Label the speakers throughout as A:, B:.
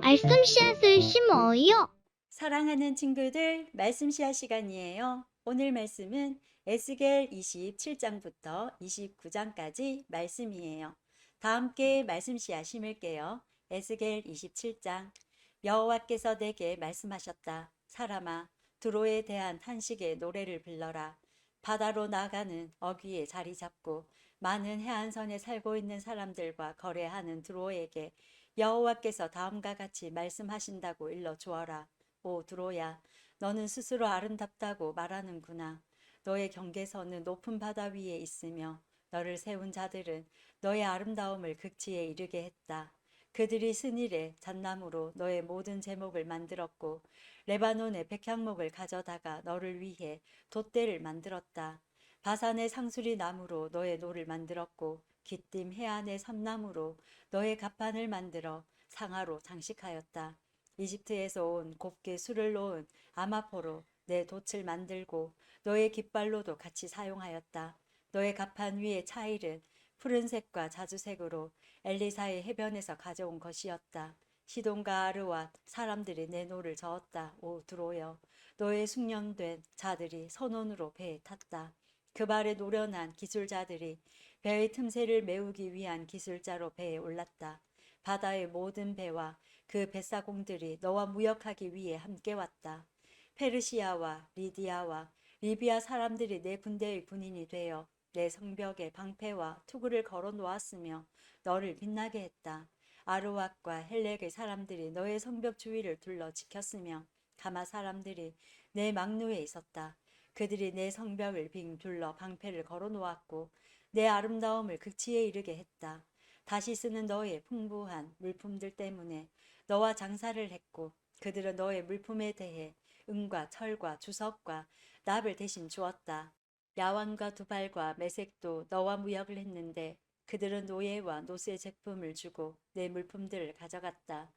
A: 말씀 씨앗을 심어요.
B: 사랑하는 친구들, 말씀 시간 시간이에요. 오늘 말씀은 에스겔 27장부터 29장까지 말씀이에요. 다 함께 말씀 씨앗 심을게요. 에스겔 27장. 여호와께서 내게 말씀하셨다. 사람아, 두로에 대한 탄식의 노래를 불러라. 바다로 나가는 어귀에 자리 잡고 많은 해안선에 살고 있는 사람들과 거래하는 두로에게 여호와께서 다음과 같이 말씀하신다고 일러 주어라. 오 두로야, 너는 스스로 아름답다고 말하는구나. 너의 경계선은 높은 바다 위에 있으며 너를 세운 자들은 너의 아름다움을 극치에 이르게 했다. 그들이 스닐의 잣나무로 너의 모든 제목을 만들었고 레바논의 백향목을 가져다가 너를 위해 돛대를 만들었다. 바산의 상수리 나무로 너의 노를 만들었고 기띔 해안의 섬나무로 너의 갑판을 만들어 상아로 장식하였다. 이집트에서 온 곱게 술을 놓은 아마포로 내 돛을 만들고 너의 깃발로도 같이 사용하였다. 너의 갑판 위의 차일은 푸른색과 자주색으로 엘리사의 해변에서 가져온 것이었다. 시돈과 아르와 사람들이 내 노를 저었다. 오 두로여, 너의 숙련된 자들이 선원으로 배에 탔다. 그 발에 노련한 기술자들이 배의 틈새를 메우기 위한 기술자로 배에 올랐다. 바다의 모든 배와 그 뱃사공들이 너와 무역하기 위해 함께 왔다. 페르시아와 리디아와 리비아 사람들이 내 군대의 군인이 되어 내 성벽에 방패와 투구를 걸어 놓았으며 너를 빛나게 했다. 아르왁과 헬렉의 사람들이 너의 성벽 주위를 둘러 지켰으며 가마 사람들이 내 막루에 있었다. 그들이 내 성벽을 빙 둘러 방패를 걸어 놓았고 내 아름다움을 극치에 이르게 했다. 다시 쓰는 너의 풍부한 물품들 때문에 너와 장사를 했고 그들은 너의 물품에 대해 은과 철과 주석과 납을 대신 주었다. 야완과 두발과 매색도 너와 무역을 했는데 그들은 노예와 노스의 제품을 주고 내 물품들을 가져갔다.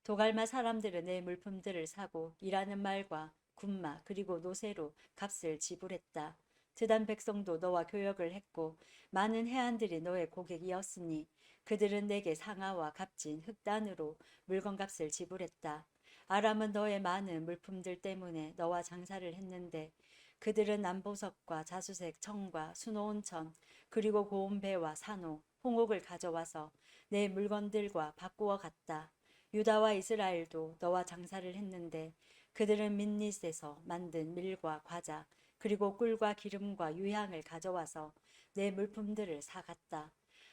B: 도갈마 사람들은 내 물품들을 사고 일하는 말과 군마 그리고 노새로 값을 지불했다. 드단 백성도 너와 교역을 했고 많은 해안들이 너의 고객이었으니 그들은 내게 상아와 값진 흑단으로 물건값을 지불했다. 아람은 너의 많은 물품들 때문에 너와 장사를 했는데 그들은 남보석과 자수색 청과 수놓은 천 그리고 고운 배와 산호, 홍옥을 가져와서 내 물건들과 바꾸어 갔다. 유다와 이스라엘도 너와 장사를 했는데 그들은 민닛에서 만든 밀과 과자 그리고 꿀과 기름과 유향을 가져와서 내 물품들을 사갔다.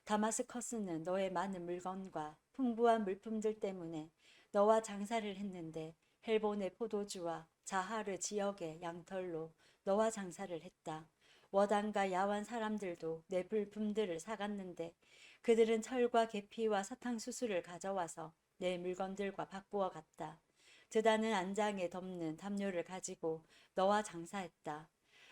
B: 다마스커스는 너의 많은 물건과 풍부한 물품들 때문에 너와 장사를 했는데 헬본의 포도주와 자하르 지역의 양털로 너와 장사를 했다. 워단과 야완 사람들도 내 물품들을 사갔는데 그들은 철과 계피와 사탕수수를 가져와서 내 물건들과 바꾸어 갔다. 드다는 안장에 덮는 담요를 가지고 너와 장사했다.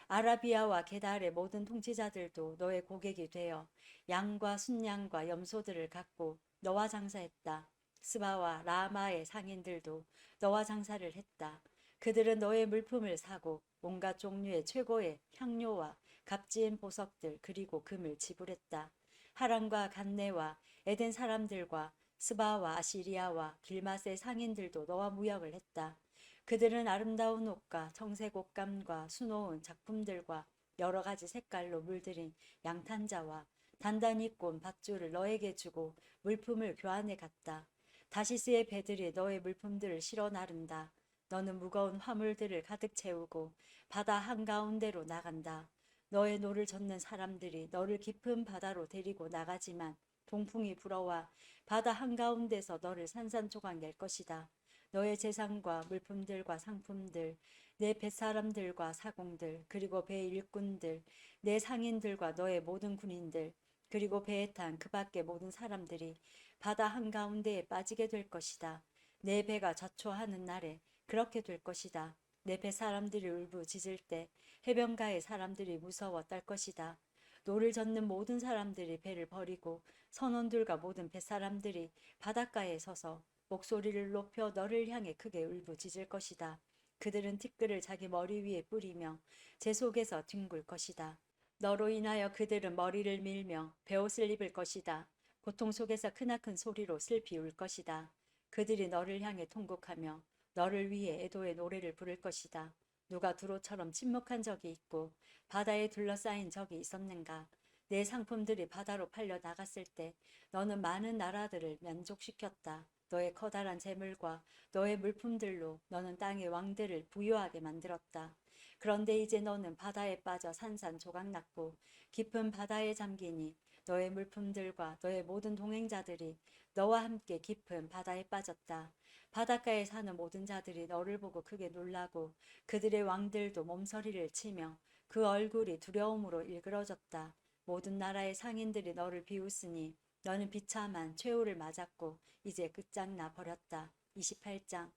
B: 아라비아와 게달의 모든 통치자들도 너의 고객이 되어 양과 순양과 염소들을 갖고 너와 장사했다. 스바와 라마의 상인들도 너와 장사를 했다. 그들은 너의 물품을 사고 온갖 종류의 최고의 향료와 값진 보석들 그리고 금을 지불했다. 하란과 간네와 에덴 사람들과 스바와 아시리아와 길맛의 상인들도 너와 무역을 했다. 그들은 아름다운 옷과 청색 옷감과 수놓은 작품들과 여러 가지 색깔로 물들인 양탄자와 단단히 꼰 밧줄을 너에게 주고 물품을 교환해 갔다. 다시스의 배들이 너의 물품들을 실어 나른다. 너는 무거운 화물들을 가득 채우고 바다 한가운데로 나간다. 너의 노를 젓는 사람들이 너를 깊은 바다로 데리고 나가지만 동풍이 불어와 바다 한가운데서 너를 산산조각 낼 것이다. 너의 재산과 물품들과 상품들, 내 뱃사람들과 사공들, 그리고 배 일꾼들, 내 상인들과 너의 모든 군인들, 그리고 배에 탄 그 밖의 모든 사람들이 바다 한가운데에 빠지게 될 것이다. 내 배가 자초하는 날에 그렇게 될 것이다. 내 배 사람들이 울부짖을 때 해변가의 사람들이 무서워 떨 것이다. 노를 젓는 모든 사람들이 배를 버리고 선원들과 모든 뱃사람들이 바닷가에 서서 목소리를 높여 너를 향해 크게 울부짖을 것이다. 그들은 티끌을 자기 머리 위에 뿌리며 제 속에서 뒹굴 것이다. 너로 인하여 그들은 머리를 밀며 베옷을 입을 것이다. 고통 속에서 크나큰 소리로 슬피 울 것이다. 그들이 너를 향해 통곡하며 너를 위해 애도의 노래를 부를 것이다. 누가 두로처럼 침묵한 적이 있고 바다에 둘러싸인 적이 있었는가? 내 상품들이 바다로 팔려 나갔을 때 너는 많은 나라들을 만족시켰다. 너의 커다란 재물과 너의 물품들로 너는 땅의 왕들을 부유하게 만들었다. 그런데 이제 너는 바다에 빠져 산산조각났고 깊은 바다에 잠기니 너의 물품들과 너의 모든 동행자들이 너와 함께 깊은 바다에 빠졌다. 바닷가에 사는 모든 자들이 너를 보고 크게 놀라고 그들의 왕들도 몸서리를 치며 그 얼굴이 두려움으로 일그러졌다. 모든 나라의 상인들이 너를 비웃으니 너는 비참한 최후를 맞았고 이제 끝장나 버렸다. 28장.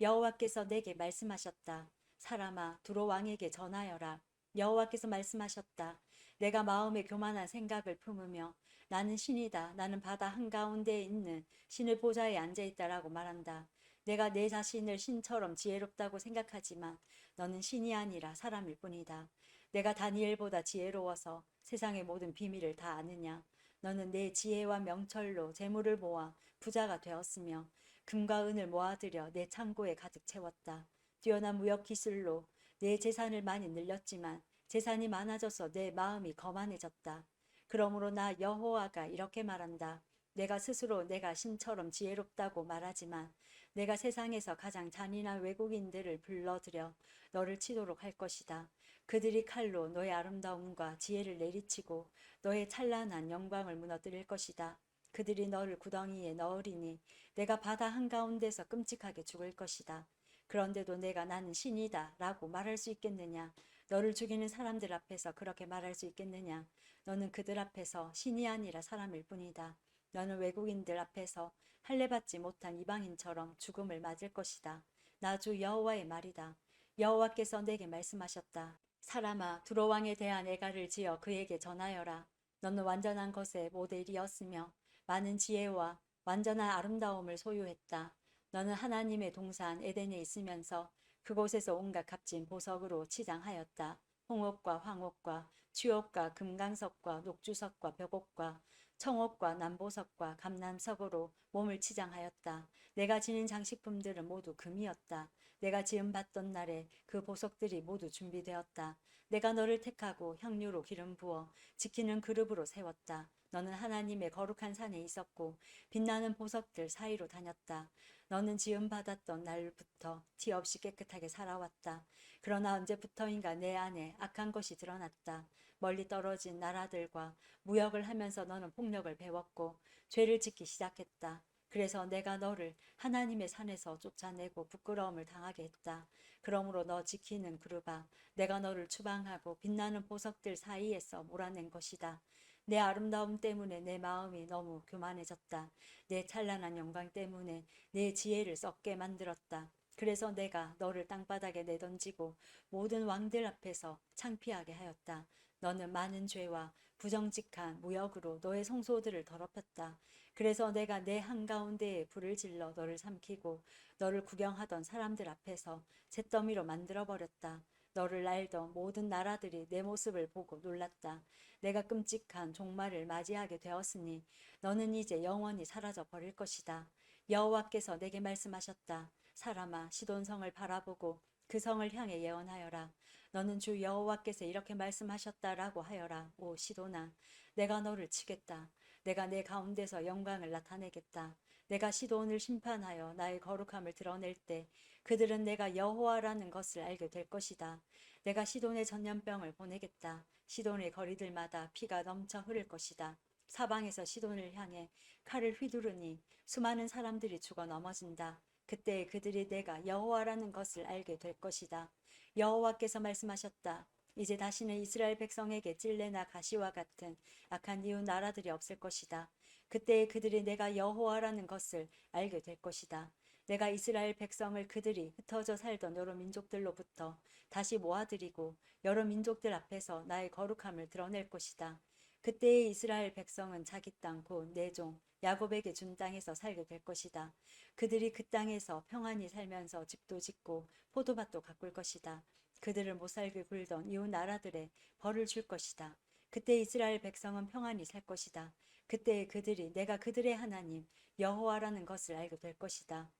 B: 여호와께서 내게 말씀하셨다. 사람아, 두로 왕에게 전하여라. 여호와께서 말씀하셨다. 내가 마음에 교만한 생각을 품으며 나는 신이다. 나는 바다 한가운데에 있는 신의 보좌에 앉아있다라고 말한다. 내가 내 자신을 신처럼 지혜롭다고 생각하지만 너는 신이 아니라 사람일 뿐이다. 내가 다니엘보다 지혜로워서 세상의 모든 비밀을 다 아느냐. 너는 내 지혜와 명철로 재물을 모아 부자가 되었으며 금과 은을 모아들여 내 창고에 가득 채웠다. 뛰어난 무역 기술로 내 재산을 많이 늘렸지만 재산이 많아져서 내 마음이 거만해졌다. 그러므로 나 여호와가 이렇게 말한다. 내가 스스로 내가 신처럼 지혜롭다고 말하지만 내가 세상에서 가장 잔인한 외국인들을 불러들여 너를 치도록 할 것이다. 그들이 칼로 너의 아름다움과 지혜를 내리치고 너의 찬란한 영광을 무너뜨릴 것이다. 그들이 너를 구덩이에 넣으리니 내가 바다 한가운데서 끔찍하게 죽을 것이다. 그런데도 내가 나는 신이다 라고 말할 수 있겠느냐? 너를 죽이는 사람들 앞에서 그렇게 말할 수 있겠느냐? 너는 그들 앞에서 신이 아니라 사람일 뿐이다. 너는 외국인들 앞에서 할례받지 못한 이방인처럼 죽음을 맞을 것이다. 나 주 여호와의 말이다. 여호와께서 내게 말씀하셨다. 사람아, 두로 왕에 대한 애가를 지어 그에게 전하여라. 너는 완전한 것의 모델이었으며 많은 지혜와 완전한 아름다움을 소유했다. 너는 하나님의 동산 에덴에 있으면서 그곳에서 온갖 값진 보석으로 치장하였다. 홍옥과 황옥과 취옥과 금강석과 녹주석과 벽옥과 청옥과 남보석과 감남석으로 몸을 치장하였다. 내가 지닌 장식품들은 모두 금이었다. 내가 지음 받던 날에 그 보석들이 모두 준비되었다. 내가 너를 택하고 향유로 기름 부어 지키는 그룹으로 세웠다. 너는 하나님의 거룩한 산에 있었고 빛나는 보석들 사이로 다녔다. 너는 지음 받았던 날부터 티 없이 깨끗하게 살아왔다. 그러나 언제부터인가 내 안에 악한 것이 드러났다. 멀리 떨어진 나라들과 무역을 하면서 너는 폭력을 배웠고 죄를 짓기 시작했다. 그래서 내가 너를 하나님의 산에서 쫓아내고 부끄러움을 당하게 했다. 그러므로 너 지키는 그룹아, 내가 너를 추방하고 빛나는 보석들 사이에서 몰아낸 것이다. 내 아름다움 때문에 내 마음이 너무 교만해졌다. 내 찬란한 영광 때문에 내 지혜를 썩게 만들었다. 그래서 내가 너를 땅바닥에 내던지고 모든 왕들 앞에서 창피하게 하였다. 너는 많은 죄와 부정직한 무역으로 너의 성소들을 더럽혔다. 그래서 내가 내 한가운데에 불을 질러 너를 삼키고 너를 구경하던 사람들 앞에서 잿더미로 만들어버렸다. 너를 알던 모든 나라들이 내 모습을 보고 놀랐다. 내가 끔찍한 종말을 맞이하게 되었으니 너는 이제 영원히 사라져 버릴 것이다. 여호와께서 내게 말씀하셨다. 사람아, 시돈성을 바라보고 그 성을 향해 예언하여라. 너는 주 여호와께서 이렇게 말씀하셨다라고 하여라. 오 시돈아, 내가 너를 치겠다. 내가 내 가운데서 영광을 나타내겠다. 내가 시돈을 심판하여 나의 거룩함을 드러낼 때 그들은 내가 여호와라는 것을 알게 될 것이다. 내가 시돈의 전염병을 보내겠다. 시돈의 거리들마다 피가 넘쳐 흐를 것이다. 사방에서 시돈을 향해 칼을 휘두르니 수많은 사람들이 죽어 넘어진다. 그때 그들이 내가 여호와라는 것을 알게 될 것이다. 여호와께서 말씀하셨다. 이제 다시는 이스라엘 백성에게 찔레나 가시와 같은 악한 이웃 나라들이 없을 것이다. 그때 그들이 내가 여호와라는 것을 알게 될 것이다. 내가 이스라엘 백성을 그들이 흩어져 살던 여러 민족들로부터 다시 모아들이고 여러 민족들 앞에서 나의 거룩함을 드러낼 것이다. 그때의 이스라엘 백성은 자기 땅 곧 내 종 야곱에게 준 땅에서 살게 될 것이다. 그들이 그 땅에서 평안히 살면서 집도 짓고 포도밭도 가꿀 것이다. 그들을 못살게 굴던 이웃 나라들의 벌을 줄 것이다. 그때 이스라엘 백성은 평안히 살 것이다. 그때 그들이 내가 그들의 하나님 여호와라는 것을 알게 될 것이다.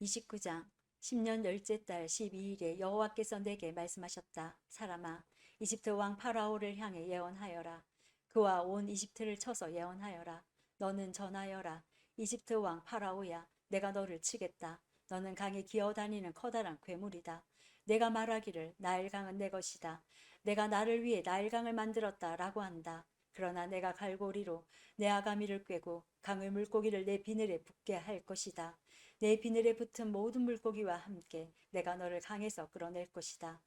B: 29장 10년 열째 달 12일에 여호와께서 내게 말씀하셨다. 사람아, 이집트 왕 파라오를 향해 예언하여라. 그와 온 이집트를 쳐서 예언하여라. 너는 전하여라. 이집트 왕 파라오야, 내가 너를 치겠다. 너는 강에 기어다니는 커다란 괴물이다. 내가 말하기를 나일강은 내 것이다. 내가 나를 위해 나일강을 만들었다 라고 한다. 그러나 내가 갈고리로 내 아가미를 꿰고 강의 물고기를 내 비늘에 붙게 할 것이다. 내 비늘에 붙은 모든 물고기와 함께 내가 너를 강에서 끌어낼 것이다.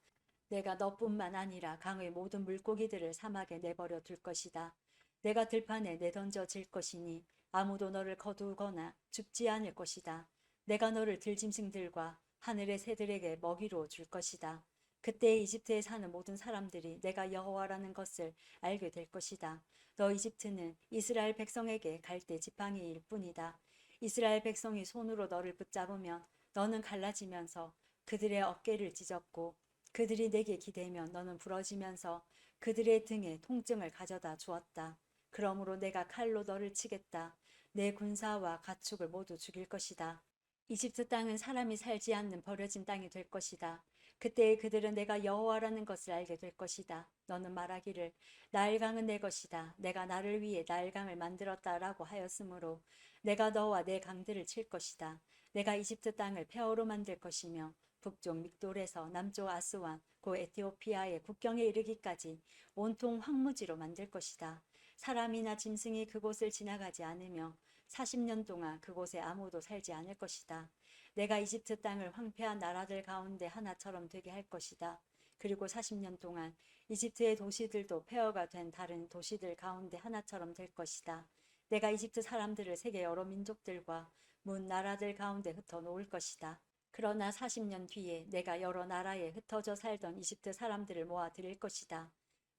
B: 내가 너뿐만 아니라 강의 모든 물고기들을 사막에 내버려 둘 것이다. 내가 들판에 내던져질 것이니 아무도 너를 거두거나 죽지 않을 것이다. 내가 너를 들짐승들과 하늘의 새들에게 먹이로 줄 것이다. 그때 이집트에 사는 모든 사람들이 내가 여호와라는 것을 알게 될 것이다. 너 이집트는 이스라엘 백성에게 갈대 지팡이일 뿐이다. 이스라엘 백성이 손으로 너를 붙잡으면 너는 갈라지면서 그들의 어깨를 찢었고 그들이 내게 기대면 너는 부러지면서 그들의 등에 통증을 가져다 주었다. 그러므로 내가 칼로 너를 치겠다. 내 군사와 가축을 모두 죽일 것이다. 이집트 땅은 사람이 살지 않는 버려진 땅이 될 것이다. 그때 그들은 내가 여호와라는 것을 알게 될 것이다. 너는 말하기를 나일강은 내 것이다. 내가 나를 위해 나일강을 만들었다라고 하였으므로 내가 너와 내 강들을 칠 것이다. 내가 이집트 땅을 폐허로 만들 것이며 북쪽 믹돌에서 남쪽 아스완 고 에티오피아의 국경에 이르기까지 온통 황무지로 만들 것이다. 사람이나 짐승이 그곳을 지나가지 않으며 40년 동안 그곳에 아무도 살지 않을 것이다. 내가 이집트 땅을 황폐한 나라들 가운데 하나처럼 되게 할 것이다. 그리고 40년 동안 이집트의 도시들도 폐허가 된 다른 도시들 가운데 하나처럼 될 것이다. 내가 이집트 사람들을 세계 여러 민족들과 문 나라들 가운데 흩어 놓을 것이다. 그러나 40년 뒤에 내가 여러 나라에 흩어져 살던 이집트 사람들을 모아 드릴 것이다.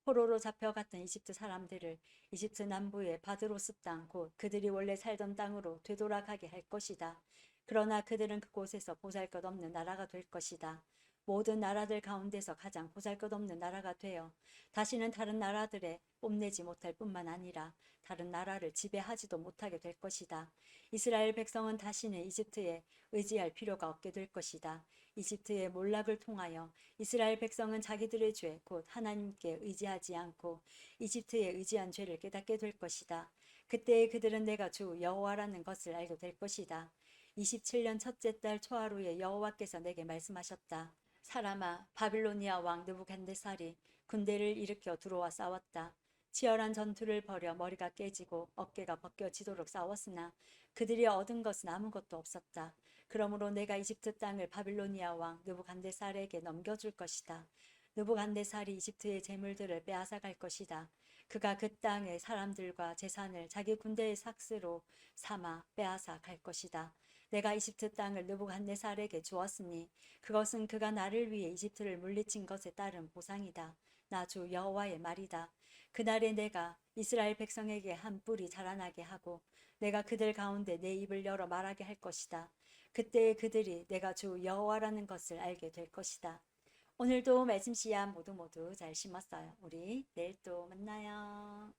B: 포로로 잡혀갔던 이집트 사람들을 이집트 남부의 바드로스 땅 곧 그들이 원래 살던 땅으로 되돌아가게 할 것이다. 그러나 그들은 그곳에서 보잘것없는 나라가 될 것이다. 모든 나라들 가운데서 가장 보잘것없는 나라가 되어 다시는 다른 나라들에 뽐내지 못할 뿐만 아니라 다른 나라를 지배하지도 못하게 될 것이다. 이스라엘 백성은 다시는 이집트에 의지할 필요가 없게 될 것이다. 이집트의 몰락을 통하여 이스라엘 백성은 자기들의 죄, 곧 하나님께 의지하지 않고 이집트에 의지한 죄를 깨닫게 될 것이다. 그때에 그들은 내가 주 여호와라는 것을 알게 될 것이다. 27년 첫째 달 초하루에 여호와께서 내게 말씀하셨다. 사람아, 바빌로니아 왕 느부갓네살이 군대를 일으켜 들어와 싸웠다. 치열한 전투를 벌여 머리가 깨지고 어깨가 벗겨지도록 싸웠으나 그들이 얻은 것은 아무것도 없었다. 그러므로 내가 이집트 땅을 바빌로니아 왕 느부갓네살에게 넘겨줄 것이다. 느부갓네살이 이집트의 재물들을 빼앗아갈 것이다. 그가 그 땅의 사람들과 재산을 자기 군대의 삭스로 삼아 빼앗아 갈 것이다. 내가 이집트 땅을 느부갓네살에게 주었으니 그것은 그가 나를 위해 이집트를 물리친 것에 따른 보상이다. 나 주 여호와의 말이다. 그날에 내가 이스라엘 백성에게 한 뿔이 자라나게 하고 내가 그들 가운데 내 입을 열어 말하게 할 것이다. 그때에 그들이 내가 주 여호와라는 것을 알게 될 것이다. 오늘도 말씀 씨앗 모두 잘 심었어요. 우리 내일 또 만나요.